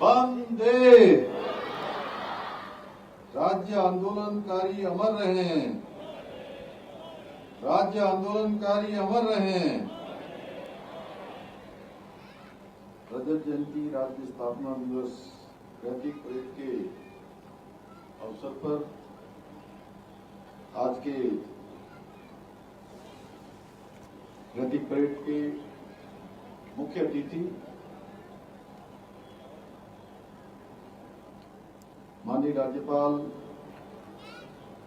वंदे। राज्य आंदोलनकारी अमर रहें, राज्य आंदोलनकारी अमर रहें। रजत जयंती राज्य स्थापना दिवस प्रतीक परेड के अवसर पर आज के प्रतीक परेड के मुख्य अतिथि माननीय राज्यपाल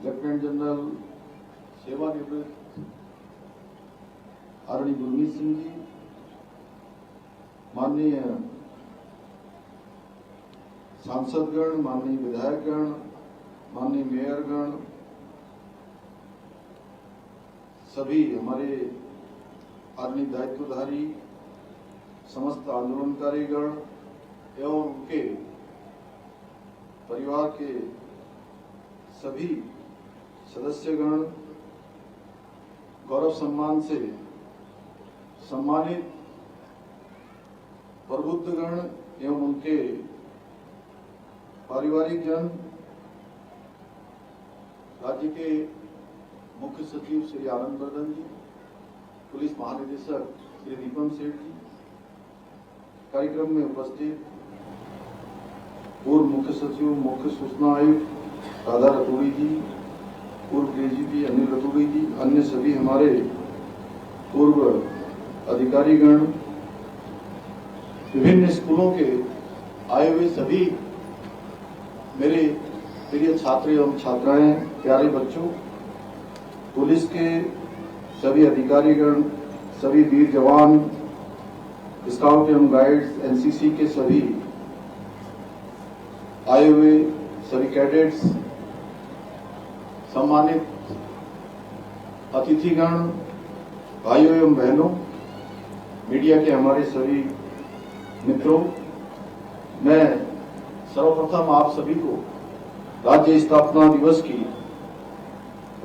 लेफ्टिनेंट जनरल सेवानिवृत्त आदरणीय गुरमीत सिंह जी, माननीय सांसदगण, माननीय विधायकगण, माननीय मेयरगण, सभी हमारे आदरणीय दायित्वधारी समस्त आंदोलनकारीगण एवं उनके परिवार के सभी सदस्यगण, गौरव सम्मान से सम्मानित प्रबुद्धगण एवं उनके पारिवारिक जन, राज्य के मुख्य सचिव श्री आनंद वर्धन जी, पुलिस महानिदेशक श्री दीपम सेठ जी, कार्यक्रम में उपस्थित पूर्व मुख्य सचिव मुख्य सूचना आयुक्त राधा रतूड़ी जी, पूर्व डीजीपी अनिल रतूड़ी जी, अन्य सभी हमारे पूर्व अधिकारीगण, विभिन्न स्कूलों के आए हुए सभी मेरे प्रिय छात्र एवं छात्राएं, प्यारे बच्चों, पुलिस के सभी अधिकारीगण, सभी वीर जवान, स्काउट एवं गाइड्स, एनसीसी के सभी आए हुए सभी कैडेट्स, सम्मानित अतिथिगण, भाइयों एवं बहनों, मीडिया के हमारे सभी मित्रों, मैं सर्वप्रथम आप सभी को राज्य स्थापना दिवस की,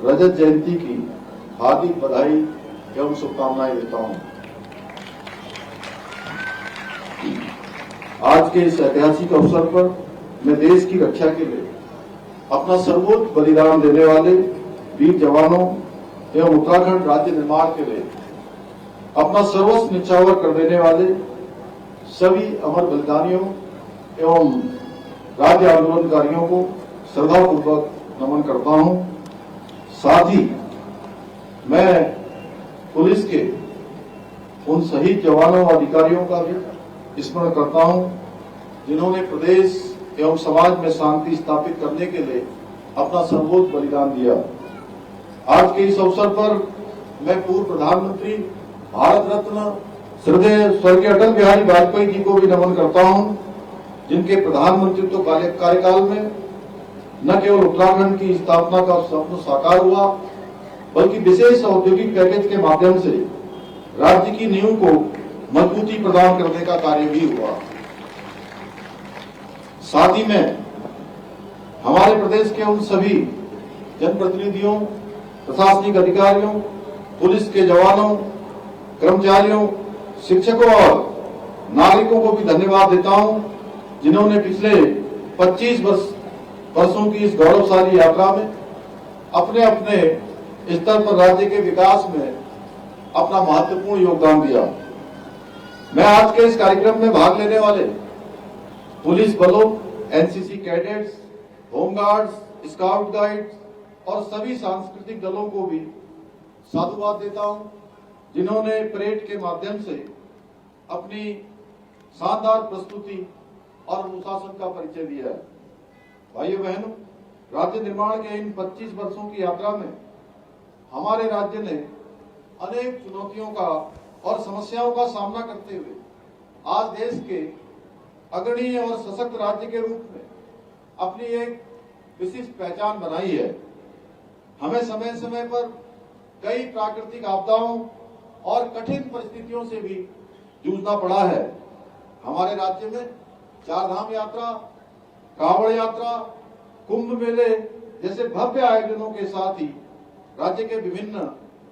रजत जयंती की हार्दिक बधाई एवं शुभकामनाएं देता हूं। आज के इस ऐतिहासिक अवसर पर मैं देश की रक्षा के लिए अपना सर्वोच्च बलिदान देने वाले वीर जवानों एवं उत्तराखंड राज्य निर्माण के लिए अपना सर्वस्व न्यौछावर कर देने वाले सभी अमर बलिदानियों एवं राज्य आंदोलनकारियों को श्रद्धापूर्वक नमन करता हूं। साथ ही मैं पुलिस के उन शहीद जवानों और अधिकारियों का भी स्मरण करता हूं जिन्होंने प्रदेश एवं समाज में शांति स्थापित करने के लिए अपना सर्वोच्च बलिदान दिया। आज के इस अवसर पर मैं पूर्व प्रधानमंत्री भारत रत्न श्रद्धेय स्वर्गीय अटल बिहारी वाजपेयी जी को भी नमन करता हूं, जिनके प्रधानमंत्रित्व कार्यकाल में न केवल उत्तराखंड की स्थापना का स्वप्न साकार हुआ, बल्कि विशेष औद्योगिक पैकेज के माध्यम से राज्य की नींव को मजबूती प्रदान करने का कार्य भी हुआ। साथ ही में हमारे प्रदेश के उन सभी जनप्रतिनिधियों, प्रशासनिक अधिकारियों, पुलिस के जवानों, कर्मचारियों, शिक्षकों और नागरिकों को भी धन्यवाद देता हूं, जिन्होंने पिछले 25 वर्षों की इस गौरवशाली यात्रा में अपने अपने स्तर पर राज्य के विकास में अपना महत्वपूर्ण योगदान दिया। मैं आज के इस कार्यक्रम में भाग लेने वाले पुलिस बलों, NCC cadets, home guards, scout guides और सभी सांस्कृतिक दलों को भी साधुवाद देता हूं, जिन्होंने परेड के माध्यम से अपनी शानदार प्रस्तुति और अनुशासन का परिचय दिया है। भाइयों बहनों, राज्य निर्माण के इन 25 वर्षों की यात्रा में हमारे राज्य ने अनेक चुनौतियों का और समस्याओं का सामना करते हुए आज देश के अग्रणी और सशक्त राज्य के रूप में अपनी एक विशिष्ट पहचान बनाई है। हमें समय समय पर कई प्राकृतिक आपदाओं और कठिन परिस्थितियों से भी जूझना पड़ा है। हमारे राज्य में चारधाम यात्रा, कांवड़ यात्रा, कुंभ मेले जैसे भव्य आयोजनों के साथ ही राज्य के विभिन्न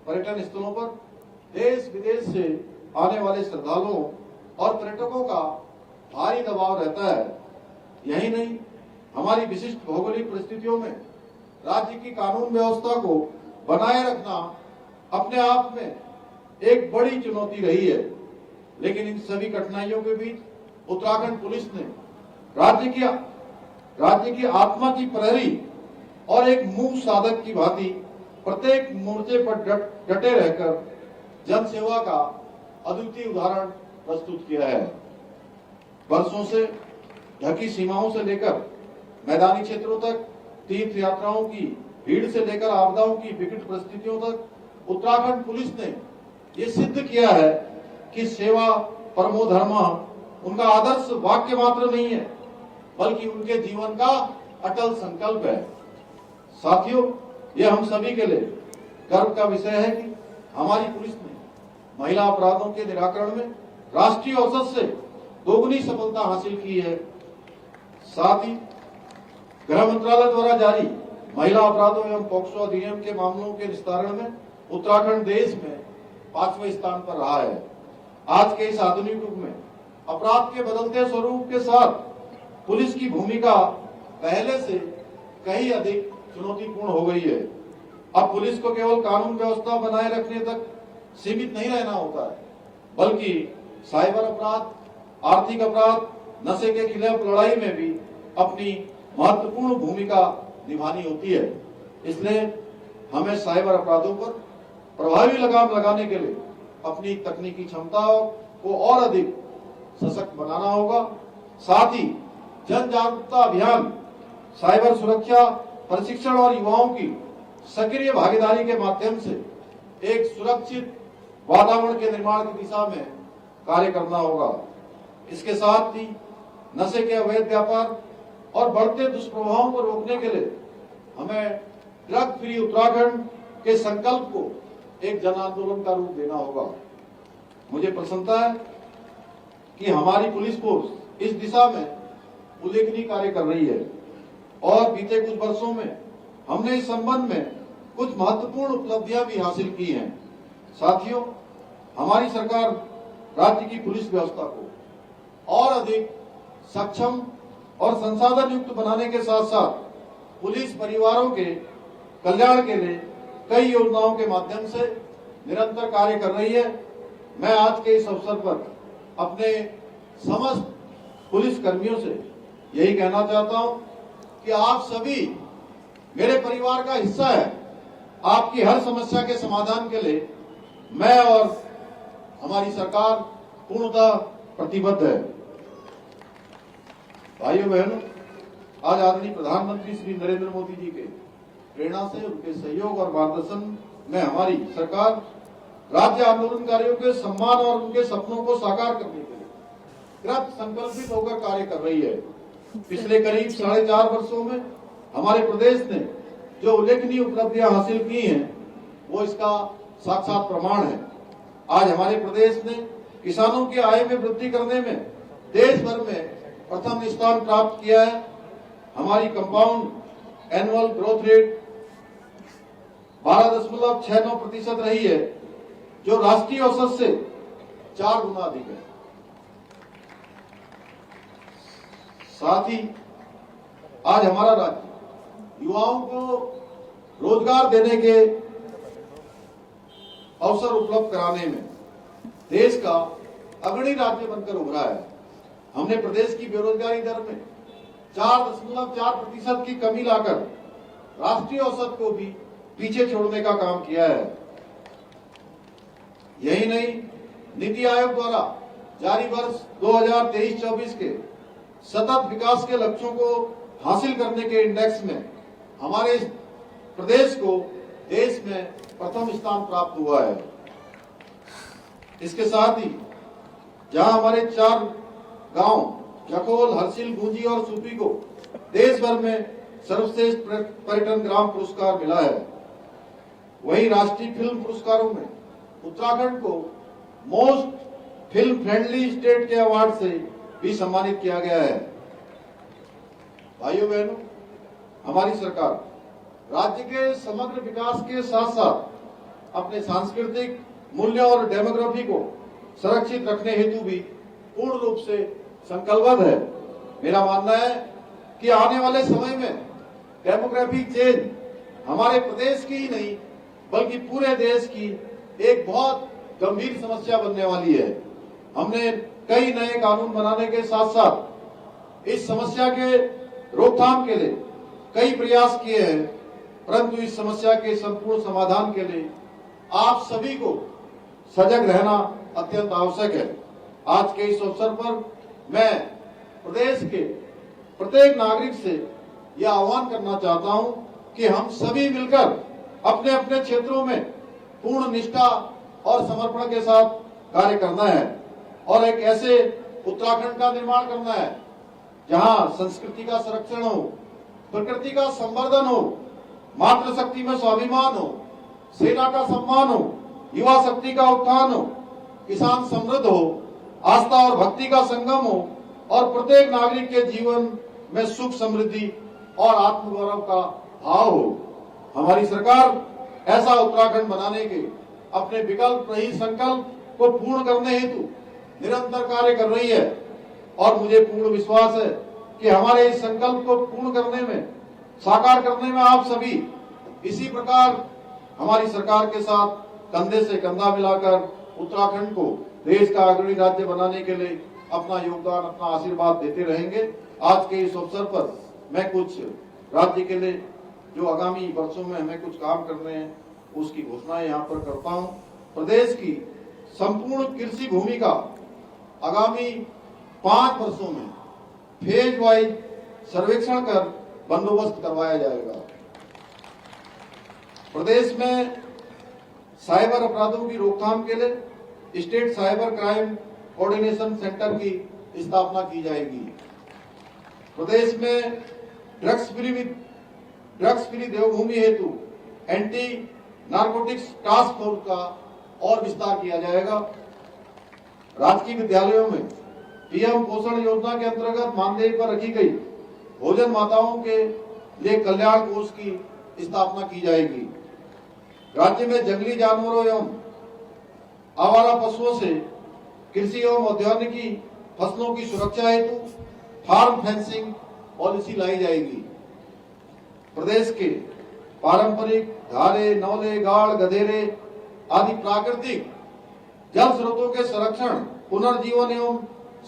पर्यटन स्थलों पर देश विदेश से आने वाले श्रद्धालुओं और पर्यटकों का भारी दबाव रहता है। यही नहीं, हमारी विशिष्ट भौगोलिक परिस्थितियों में राज्य की कानून व्यवस्था को बनाए रखना अपने आप में एक बड़ी चुनौती रही है। लेकिन इन सभी कठिनाइयों के बीच उत्तराखंड पुलिस ने राज्य की आत्मा की प्रहरी और एक मूक साधक की भांति प्रत्येक मोर्चे पर डटे रहकर जन सेवा का अद्वितीय उदाहरण प्रस्तुत किया है। वर्षों से ढकी सीमाओं से लेकर मैदानी क्षेत्रों तक, तीर्थ यात्राओं की भीड़ से लेकर आपदाओं की विकट परिस्थितियों तक उत्तराखंड पुलिस ने ये सिद्ध किया है कि सेवा परमो धर्मः उनका आदर्श वाक्य मात्र नहीं है, बल्कि उनके जीवन का अटल संकल्प है। साथियों, यह हम सभी के लिए गर्व का विषय है कि हमारी पुलिस ने महिला अपराधों के निराकरण में राष्ट्रीय औसत से दोगुनी सफलता हासिल की है। साथ ही गृह मंत्रालय द्वारा जारी महिला अपराधों एवं पॉक्सो अधिनियम के मामलों के निस्तारण में उत्तराखंड देश में 5वें स्थान पर रहा है। आज के इस आधुनिक युग में अपराध के बदलते स्वरूप के साथ पुलिस की भूमिका पहले से कहीं अधिक चुनौतीपूर्ण हो गई है। अब पुलिस को केवल कानून व्यवस्था बनाए रखने तक सीमित नहीं रहना होता है, बल्कि साइबर अपराध, आर्थिक अपराध, नशे के खिलाफ लड़ाई में भी अपनी महत्वपूर्ण भूमिका निभानी होती है। इसलिए हमें साइबर अपराधों पर प्रभावी लगाम लगाने के लिए अपनी तकनीकी क्षमताओं को और अधिक सशक्त बनाना होगा। साथ ही जन जागरूकता अभियान, साइबर सुरक्षा प्रशिक्षण और युवाओं की सक्रिय भागीदारी के माध्यम से एक सुरक्षित वातावरण के निर्माण की दिशा में कार्य करना होगा। इसके साथ ही नशे के अवैध व्यापार और बढ़ते दुष्प्रभावों को रोकने के लिए हमें ड्रग फ्री उत्तराखंड के संकल्प को एक जन आंदोलन का रूप देना होगा। मुझे प्रसन्नता है कि हमारी पुलिस फोर्स इस दिशा में उल्लेखनीय कार्य कर रही है और बीते कुछ वर्षों में हमने इस संबंध में कुछ महत्वपूर्ण उपलब्धियां भी हासिल की हैं। साथियों, हमारी सरकार राज्य की पुलिस व्यवस्था को और अधिक सक्षम और संसाधन युक्त बनाने के साथ साथ पुलिस परिवारों के कल्याण के लिए कई योजनाओं के माध्यम से निरंतर कार्य कर रही है। मैं आज के इस अवसर पर अपने समस्त पुलिस कर्मियों से यही कहना चाहता हूं कि आप सभी मेरे परिवार का हिस्सा है। आपकी हर समस्या के समाधान के लिए मैं और हमारी सरकार पूर्णतः प्रतिबद्ध है। भाइयों बहनों, आज आदरणीय प्रधानमंत्री श्री नरेंद्र मोदी जी के प्रेरणा से, उनके सहयोग और मार्गदर्शन में हमारी सरकार राज्य आंदोलनकारियों के सम्मान और उनके सपनों को साकार करने के लिए कृत संकल्पित होकर कार्य कर रही है। पिछले करीब 4.5 वर्षों में हमारे प्रदेश ने जो उल्लेखनीय उपलब्धियां हासिल की हैं, वो इसका साक्षात प्रमाण है। आज हमारे प्रदेश ने किसानों की आय में वृद्धि करने में देश भर में प्रथम स्थान प्राप्त किया है। हमारी कंपाउंड एनुअल ग्रोथ रेट 12.69% रही है, जो राष्ट्रीय औसत से 4 गुना अधिक है। साथ ही आज हमारा राज्य युवाओं को रोजगार देने के अवसर उपलब्ध कराने में देश का अग्रणी राज्य बनकर उभरा है। हमने प्रदेश की बेरोजगारी दर में 4.4% की कमी लाकर राष्ट्रीय औसत को भी पीछे छोड़ने का काम किया है। यही नहीं, नीति आयोग द्वारा जारी वर्ष 2023-24 के सतत विकास के लक्ष्यों को हासिल करने के इंडेक्स में हमारे प्रदेश को देश में प्रथम स्थान प्राप्त हुआ है। इसके साथ ही जहां हमारे 4 गांव जखोल, हरसिल, गूंजी और सूपी को देश भर में सर्वश्रेष्ठ पर्यटन ग्राम पुरस्कार मिला है, वहीं राष्ट्रीय फिल्म पुरस्कारों में उत्तराखंड को मोस्ट फिल्म फ्रेंडली स्टेट के अवार्ड से भी सम्मानित किया गया है। भाइयों बहनों, हमारी सरकार राज्य के समग्र विकास के साथ साथ अपने सांस्कृतिक मूल्यों और डेमोग्राफी को सुरक्षित रखने हेतु भी पूर्ण रूप से संकल्पबद्ध है। मेरा मानना है कि आने वाले समय में डेमोग्राफिक चेंज हमारे प्रदेश की ही नहीं बल्कि पूरे देश की एक बहुत गंभीर समस्या बनने वाली है। हमने कई नए कानून बनाने के साथ साथ इस समस्या के रोकथाम के लिए कई प्रयास किए हैं, परंतु इस समस्या के संपूर्ण समाधान के लिए आप सभी को सजग रहना अत्यंत आवश्यक है। आज के इस अवसर पर मैं प्रदेश के प्रत्येक नागरिक से यह आह्वान करना चाहता हूं कि हम सभी मिलकर अपने अपने क्षेत्रों में पूर्ण निष्ठा और समर्पण के साथ कार्य करना है और एक ऐसे उत्तराखंड का निर्माण करना है जहां संस्कृति का संरक्षण हो, प्रकृति का संवर्धन हो, मातृशक्ति में स्वाभिमान हो, सेना का सम्मान हो, युवा शक्ति का उत्थान हो, किसान समृद्ध हो, आस्था और भक्ति का संगम हो और प्रत्येक नागरिक के जीवन में सुख समृद्धि और आत्मगौरव का भाव हो। हमारी सरकार ऐसा उत्तराखंड बनाने के अपने विकल्प रही संकल्प को पूर्ण करने हेतु निरंतर कार्य कर रही है और मुझे पूर्ण विश्वास है कि हमारे इस संकल्प को पूर्ण करने में, साकार करने में आप सभी इसी प्रकार हमारी सरकार के साथ कंधे से कंधा मिलाकर उत्तराखंड को देश का अग्रणी राज्य बनाने के लिए अपना योगदान, अपना आशीर्वाद देते रहेंगे। आज के इस अवसर पर मैं कुछ राज्य के लिए जो आगामी वर्षों में हमें कुछ काम करने हैं उसकी घोषणाएं यहाँ पर करता हूँ। प्रदेश की संपूर्ण कृषि भूमि का आगामी 5 वर्षों में फेज वाइज सर्वेक्षण कर बंदोबस्त करवाया जाएगा। प्रदेश में साइबर अपराधों की रोकथाम के लिए state cyber crime coordination centre की स्थापना की जाएगी। प्रदेश में ड्रग्स फ्री देवभूमि हेतु एंटी नारकोटिक्स टास्क फोर्स का और विस्तार किया जाएगा। राजकीय विद्यालयों में पीएम पोषण योजना के अंतर्गत मानदेय पर रखी गई भोजन माताओं के लिए कल्याण कोष की स्थापना की जाएगी। राज्य में जंगली जानवरों एवं आवारा पशुओं से कृषि एवं औद्योगिकी फसलों की सुरक्षा हेतु फार्म फेंसिंग पॉलिसी लाई जाएगी। प्रदेश के पारंपरिक धारे, नौले, गाड़, गधेरे आदि प्राकृतिक जल स्रोतों के संरक्षण, पुनर्जीवन एवं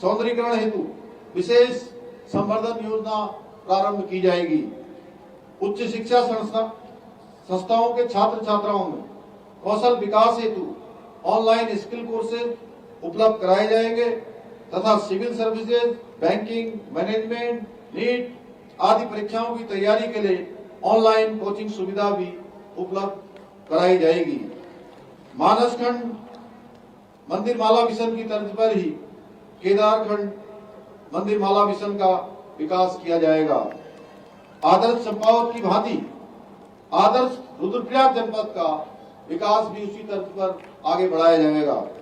सौंदर्यीकरण हेतु विशेष संवर्धन योजना प्रारंभ की जाएगी। उच्च शिक्षा संस्थाओं के छात्र छात्राओं में कौशल विकास हेतु ऑनलाइन स्किल कोर्सेज उपलब्ध कराए जाएंगे तथा civil services, banking, management, NEET आदि परीक्षाओं की तैयारी के लिए ऑनलाइन कोचिंग सुविधा भी उपलब्ध कराई जाएगी। मानसखंड मंदिर माला मिशन की तर्ज पर ही केदारखंड मंदिर माला मिशन का विकास किया जाएगा। आदर्श चंपावत की भांति आदर्श रुद्रप्रयाग जनपद का विकास भी उसी तर्ज पर आगे बढ़ाया जाएगा।